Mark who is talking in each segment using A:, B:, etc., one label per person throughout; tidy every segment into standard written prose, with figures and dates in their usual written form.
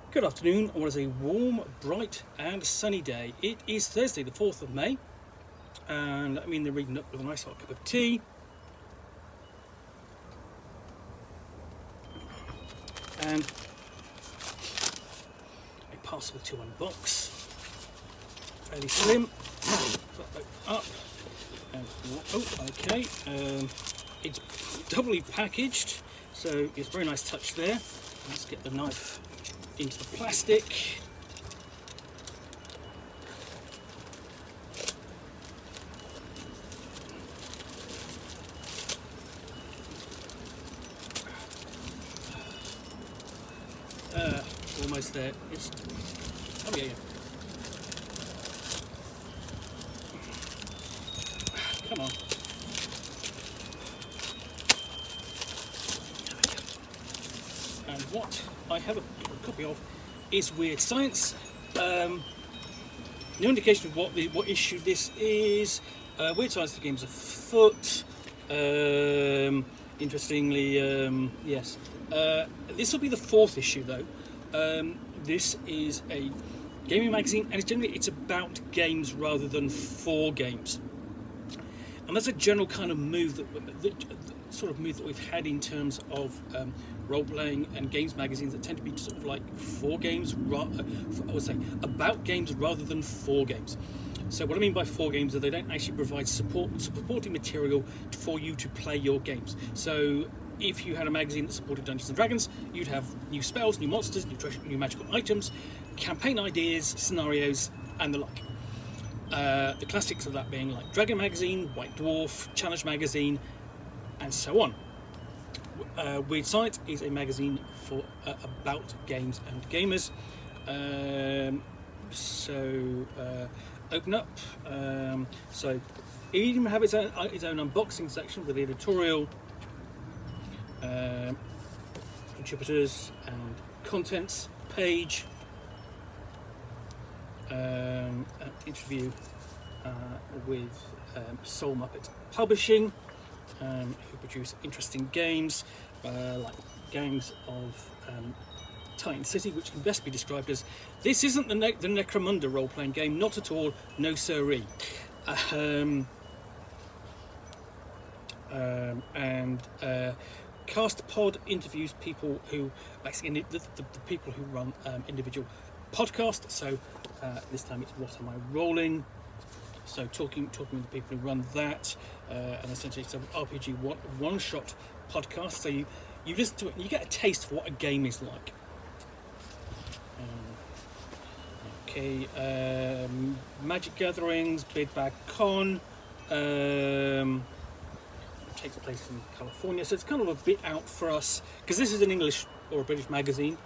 A: Good afternoon, on what is a warm, bright and sunny day. It is Thursday the 4th of May, and I'm in the reading up with a nice hot cup of tea. And a parcel to unbox. Fairly slim. Up. And, okay. It's doubly packaged, so it's a very nice touch there. Let's get the knife into the plastic. Almost there. It's yeah. Come on. And what I have a copy of is Wyrd Science. No indication of what issue this is. Wyrd Science, the game's afoot. Interestingly, yes. This will be the 4th issue, though. This is a gaming magazine, and it's about games rather than for games. And that's a general kind of move that we've had in terms of role-playing and games magazines that tend to be sort of like for games, I would say about games rather than for games. So what I mean by for games is they don't actually provide supporting material for you to play your games. So if you had a magazine that supported Dungeons & Dragons, you'd have new spells, new monsters, new magical items, campaign ideas, scenarios, and the like. The classics of that being like Dragon Magazine, White Dwarf, Challenge Magazine, and so on. Wyrd Science is a magazine for about games and gamers. Open up. So it even have its own unboxing section with the editorial, contributors and contents page. Interview with Soul Muppet Publishing, who produce interesting games like games of Titan City, which can best be described as this isn't the Necromunda role-playing game, not at all, no siree. Cast Pod interviews people who basically the people who run individual podcasts. So this time it's What Am I Rolling? So talking with the people who run that, and essentially it's an RPG one-shot podcast. So you listen to it and you get a taste for what a game is like. Magic Gatherings, Big Bag Con. Takes place in California, so it's kind of a bit out for us because this is an English or a British magazine.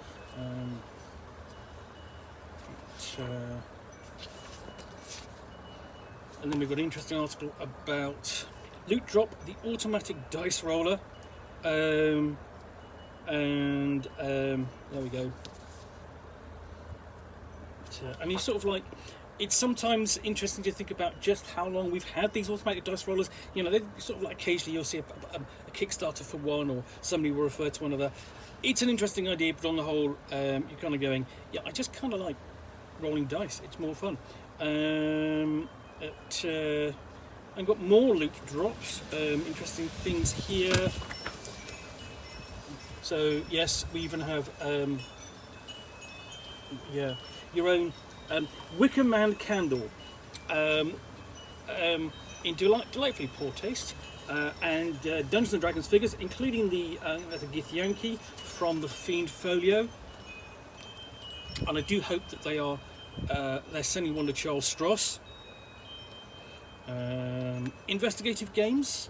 A: And then we've got an interesting article about Loot Drop, the automatic dice roller, and there we go. And you sort of like, it's sometimes interesting to think about just how long we've had these automatic dice rollers. You know, they sort of like occasionally you'll see a Kickstarter for one, or somebody will refer to another. It's an interesting idea, but on the whole, you're kind of going, yeah, I just kind of like rolling dice. It's more fun. I've got more loot drops. Interesting things here. So yes, we even have your own Wicker Man candle in delightfully poor taste, and Dungeons and Dragons figures, including the Githyanki from the Fiend Folio. And I do hope that they're sending one to Charles Stross. Investigative games.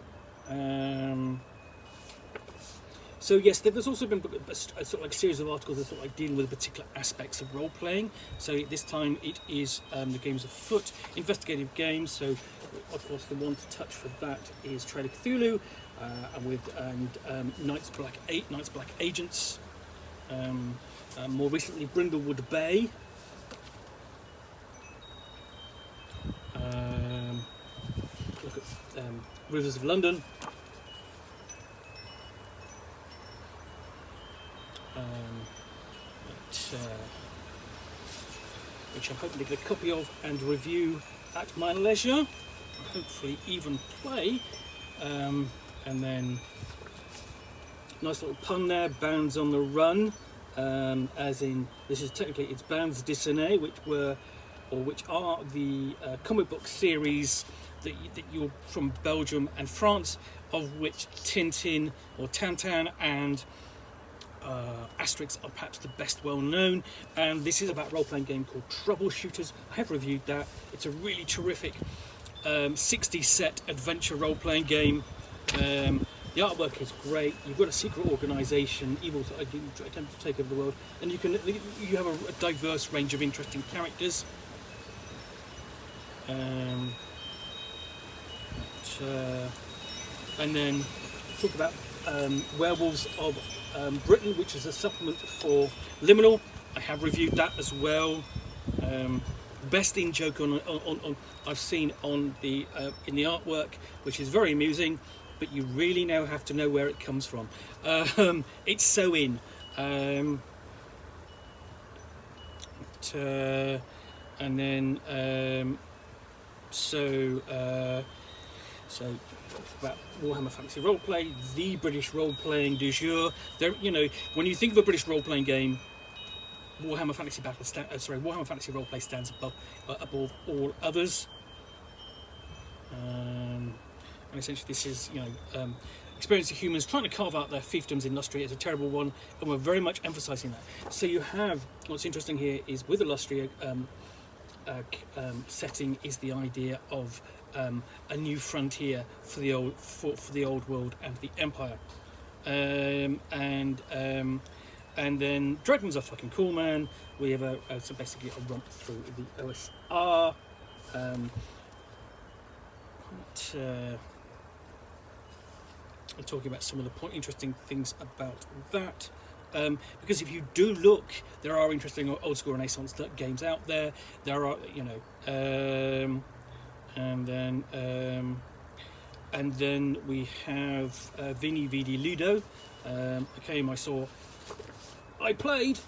A: So yes, there's also been a sort of like series of articles that sort of like dealing with particular aspects of role playing. So this time it is the games afoot, investigative games. So of course the one to touch for that is Trail of Cthulhu, and Knights Black Agents. More recently, Brindlewood Bay. Look at Rivers of London. but, which I'm hoping to get a copy of and review at my leisure, hopefully even play. And then nice little pun there, Bounds on the Run, as in this is technically it's Bounds Dessinées, which are the comic book series that you're from Belgium and France, of which Tintin or Tintin and Asterix are perhaps the best well known. And this is about a role-playing game called Troubleshooters. I have reviewed that. It's a really terrific 60 set adventure role-playing game. The artwork is great. You've got a secret organisation, evil attempt to take over the world, and you have a diverse range of interesting characters. And then talk about Werewolves of Britain, which is a supplement for Liminal. I have reviewed that as well. Best in joke on I've seen on the in the artwork, which is very amusing, but you really now have to know where it comes from. It's so in. And then so about Warhammer Fantasy Roleplay, the British role-playing du jour. There, when you think of a British role-playing game, Warhammer Fantasy Warhammer Fantasy Roleplay stands above all others. And essentially, this is experience of humans trying to carve out their fiefdoms in Lustria is a terrible one, and we're very much emphasising that. So you have what's interesting here is with the Lustria setting is the idea of a new frontier for the old world and the Empire, and then dragons are fucking cool, man. We have so basically a romp through the OSR. I'm talking about some of the interesting things about that. Because if you do look, there are interesting old school Renaissance games out there. There are, and then we have Vini Vidi Ludo. A game I played.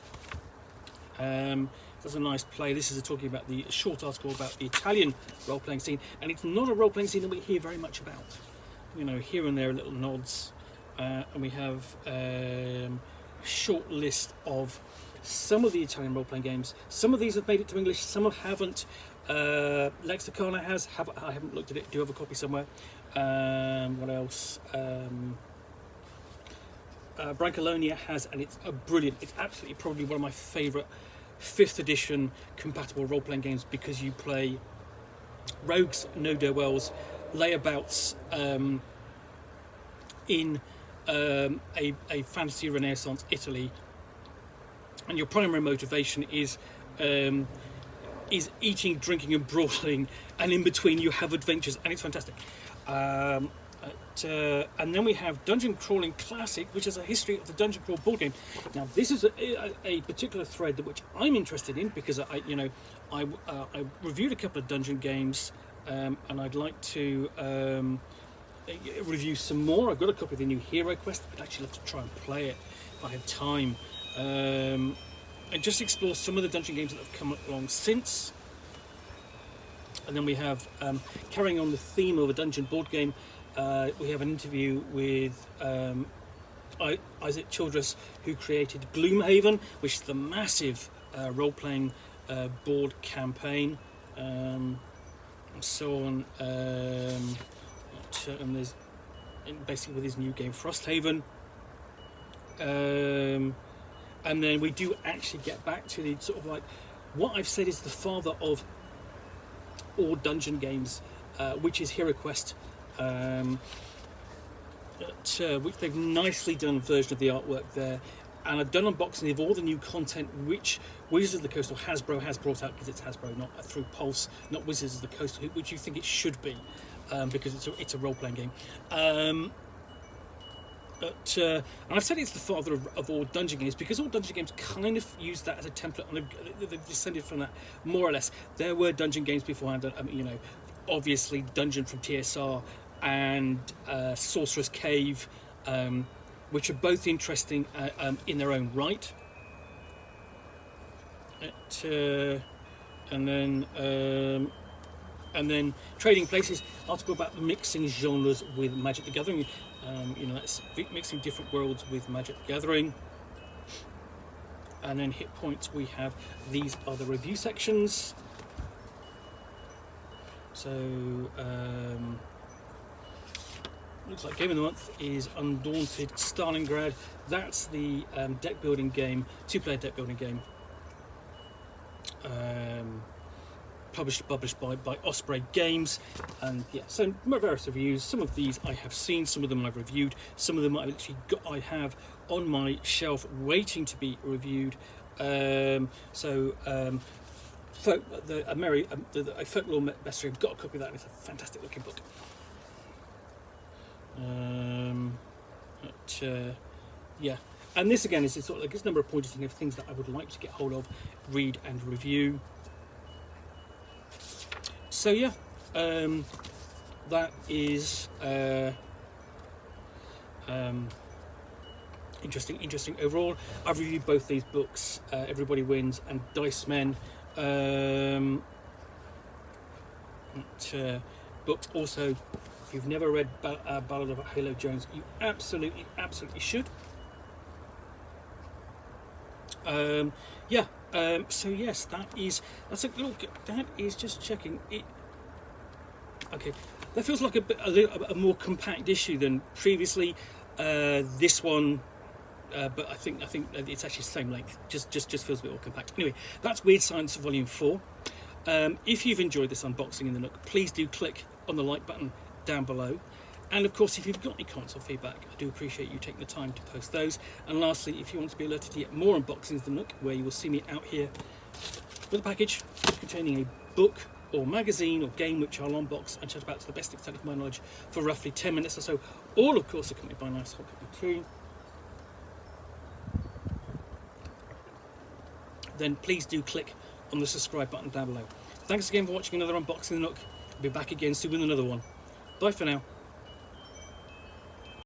A: That's a nice play. This is talking about the short article about the Italian role-playing scene, and it's not a role-playing scene that we hear very much about. Here and there little nods, and we have short list of some of the Italian role-playing games. Some of these have made it to English, some haven't. Lexicana has. I haven't looked at it. Do have a copy somewhere. What else? Brancalonia has, and it's brilliant. It's absolutely probably one of my favourite 5th edition compatible role-playing games, because you play rogues, no-do-wells, layabouts in a fantasy Renaissance Italy, and your primary motivation is eating, drinking, and brawling, and in between you have adventures, and it's fantastic. And then we have Dungeon Crawling Classic, which is a history of the Dungeon Crawl board game. Now, this is a particular thread which I'm interested in, because I reviewed a couple of dungeon games, and I'd like to review some more. I've got a copy of the new Hero Quest. I'd actually love to try and play it if I had time, and just explore some of the dungeon games that have come along since. And then we have, carrying on the theme of a dungeon board game, we have an interview with Isaac Childress, who created Gloomhaven, which is the massive role-playing board campaign, and so on. And there's basically with his new game Frosthaven. And then we do actually get back to the sort of like what I've said is the father of all dungeon games, which is Hero Quest, which they've nicely done version of the artwork there. And I've done unboxing of all the new content which Wizards of the Coast or Hasbro has brought out, because it's Hasbro, not through Pulse, not Wizards of the Coast, which you think it should be, because it's a role-playing game. And I've said it's the father of all dungeon games, because all dungeon games kind of use that as a template, and they've descended from that more or less. There were dungeon games beforehand, obviously Dungeon from TSR and Sorcerer's Cave, which are both interesting in their own right. And then Trading Places, article about mixing genres with Magic the Gathering. That's mixing different worlds with Magic the Gathering. And then hit points, we have these are the review sections. So looks like Game of the Month is Undaunted Stalingrad. That's the deck building game, 2-player deck building game. Published by Osprey Games, and yeah, so various reviews. Some of these I have seen, some of them I've reviewed, some of them I have on my shelf waiting to be reviewed. Folklore Bestiary, I've got a copy of that, and it's a fantastic looking book. Yeah, and this again is sort of like a number of pointers of things that I would like to get hold of, read and review. So yeah, that is interesting overall. I've reviewed both these books, Everybody Wins and Dice Men. Books also, if you've never read Ballad of Halo Jones, you absolutely should. So yes, that's a look. That is just checking it. Okay, that feels like a more compact issue than previously. This one, but I think it's actually the same length. Just feels a bit more compact. Anyway, that's Wyrd Science Volume 4. If you've enjoyed this unboxing in the Nook, please do click on the like button down below. And of course, if you've got any comments or feedback, I do appreciate you taking the time to post those. And lastly, if you want to be alerted to yet more unboxings in the Nook, where you will see me out here with a package containing a book or magazine or game which I'll unbox and chat about to the best extent of my knowledge for roughly 10 minutes or so, all of course accompanied by a nice hot cup of tea, then please do click on the subscribe button down below. Thanks again for watching another unboxing in the Nook. I'll be back again soon with another one. Bye for now.